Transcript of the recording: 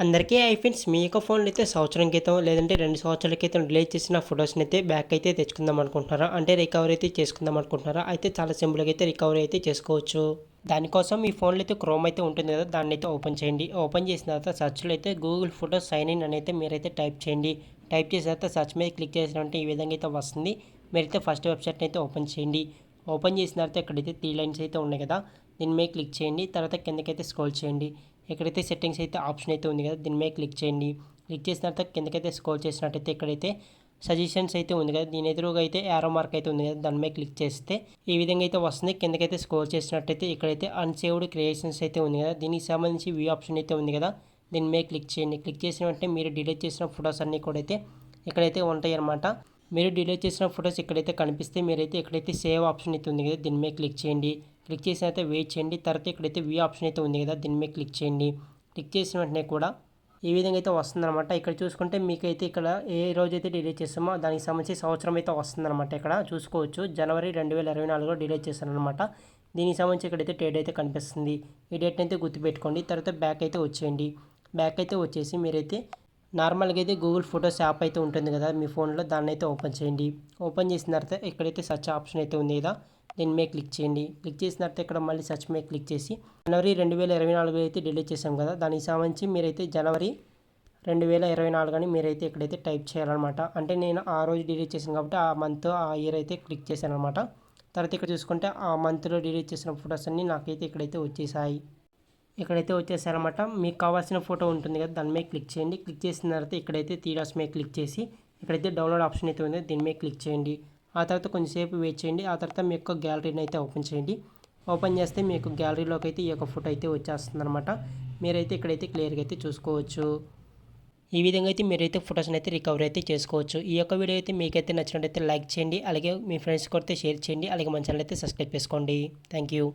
అందరికీ ఫ్రెండ్స్ మీ యొక్క ఫోన్లో అయితే సంవత్సరం క్రితం లేదంటే 2 సంవత్సరాల క్రితం డిలీట్ చేసిన ఫొటోస్ని అయితే బ్యాక్ అయితే తెచ్చుకుందాం అనుకుంటున్నారా, అంటే రికవరీ అయితే చేసుకుందాం అనుకుంటున్నారా, అయితే చాలా సింపుల్గా అయితే రికవరీ అయితే చేసుకోవచ్చు. దానికోసం మీ ఫోన్లో అయితే క్రోమ్ అయితే ఉంటుంది కదా, దాన్ని అయితే ఓపెన్ చేయండి. ఓపెన్ చేసిన తర్వాత సర్చ్లో అయితే గూగుల్ ఫొటోస్ సైన్ ఇన్ అని అయితే మీరైతే టైప్ చేయండి. టైప్ చేసిన తర్వాత సర్చ్ మీద క్లిక్ చేసినట్టే ఈ విధంగా అయితే వస్తుంది. మీరైతే ఫస్ట్ వెబ్సైట్ని అయితే ఓపెన్ చేయండి. ఓపెన్ చేసిన తర్వాత ఇక్కడైతే 3 లైన్స్ అయితే ఉన్నాయి కదా, దీని మీద క్లిక్ చేయండి. తర్వాత కిందకైతే స్క్రోల్ చేయండి. ఎక్కడైతే సెట్టింగ్స్ అయితే ఆప్షన్ అయితే ఉంది కదా, దీని మీద క్లిక్ చేయండి. క్లిక్ చేసిన తర్వాత కిందకైతే స్క్రోల్ చేసినట్టయితే ఇక్కడైతే సజెషన్స్ అయితే ఉంది కదా, దీని ఎదురుగా అయితే యారో మార్క్ అయితే ఉంది కదా, దాని మీద క్లిక్ చేస్తే ఈ విధంగా అయితే వస్తుంది. కిందకైతే స్క్రోల్ చేసినట్టయితే ఇక్కడైతే అన్సేవ్డ్ క్రియేషన్స్ అయితే ఉంది కదా, దీనికి సంబంధించి వ్యూ ఆప్షన్ అయితే ఉంది కదా, దీని మీద క్లిక్ చేయండి. క్లిక్ చేసిన వెంటనే మీరు డిలీట్ చేసిన ఫొటోస్ అన్నీ కూడా అయితే ఇక్కడైతే ఉంటాయి అన్నమాట. మీరు డిలీట్ చేసిన ఫొటోస్ ఇక్కడైతే కనిపిస్తే మీరైతే ఇక్కడైతే సేవ్ ఆప్షన్ అయితే ఉంది కదా, దీని మీద క్లిక్ చేయండి. క్లిక్ చేసిన అయితే వెయిట్ చేయండి. తర్వాత ఇక్కడైతే వ్యూ ఆప్షన్ అయితే ఉంది కదా, దీని మీద క్లిక్ చేయండి. క్లిక్ చేసిన వెంటనే కూడా ఈ విధంగా అయితే వస్తుందన్నమాట. ఇక్కడ చూసుకుంటే మీకైతే ఇక్కడ ఏ రోజైతే డిలీట్ చేస్తామో దానికి సంబంధించి సంవత్సరం అయితే వస్తుందన్నమాట. ఇక్కడ చూసుకోవచ్చు జనవరి 2024లో డిలీట్ చేశానమాట. దీనికి సంబంధించి ఇక్కడైతే డేట్ అయితే కనిపిస్తుంది. ఈ డేట్ని అయితే గుర్తుపెట్టుకోండి. తర్వాత బ్యాక్ అయితే వచ్చేయండి. బ్యాక్ అయితే వచ్చేసి మీరైతే నార్మల్గా అయితే గూగుల్ ఫొటోస్ యాప్ అయితే ఉంటుంది కదా మీ ఫోన్లో, దాన్ని అయితే ఓపెన్ చేయండి. ఓపెన్ చేసిన తర్వాత ఇక్కడైతే సెర్చ్ ఆప్షన్ అయితే ఉంది కదా, దీని మీద క్లిక్ చేయండి. క్లిక్ చేసిన తర్వాత ఇక్కడ మళ్ళీ సెర్చ్ మీద క్లిక్ చేసి జనవరి 2024 అయితే డిలీట్ చేసాం కదా, దానికి సంబంధించి మీరైతే జనవరి 2024 అని మీరైతే ఇక్కడైతే టైప్ చేయాలన్నమాట. అంటే నేను ఆ రోజు డిలీట్ చేశాను కాబట్టి ఆ మంత్ ఆ ఇయర్ అయితే క్లిక్ చేశాను అనమాట. తర్వాత ఇక్కడ చూసుకుంటే ఆ మంత్లో డిలీట్ చేసిన ఫొటోస్ అన్నీ నాకైతే ఇక్కడైతే వచ్చేసాయి. ఇక్కడైతే వచ్చేసారనమాట. మీకు కావాల్సిన ఫోటో ఉంటుంది కదా, దాని మీద క్లిక్ చేయండి. క్లిక్ చేసిన తర్వాత ఇక్కడైతే 3 డాట్స్ మీద క్లిక్ చేసి ఇక్కడైతే డౌన్లోడ్ ఆప్షన్ అయితే ఉంది, దీని మీద క్లిక్ చేయండి. ఆ తర్వాత కొంచెంసేపు వెయిట్ చేయండి. ఆ తర్వాత మీ యొక్క గ్యాలరీని అయితే ఓపెన్ చేయండి. ఓపెన్ చేస్తే మీ యొక్క గ్యాలరీలోకి అయితే ఈ యొక్క ఫోటో అయితే వచ్చేస్తుంది అనమాట. మీరైతే ఇక్కడైతే క్లియర్గా అయితే చూసుకోవచ్చు. ఈ విధంగా అయితే మీరైతే ఫొటోస్ని అయితే రికవరీ అయితే చేసుకోవచ్చు. ఈ యొక్క వీడియో అయితే మీకైతే నచ్చినట్టయితే లైక్ చేయండి. అలాగే మీ ఫ్రెండ్స్ కొడితే షేర్ చేయండి. అలాగే మన ఛానల్ అయితే సబ్స్క్రైబ్ చేసుకోండి. Thank you.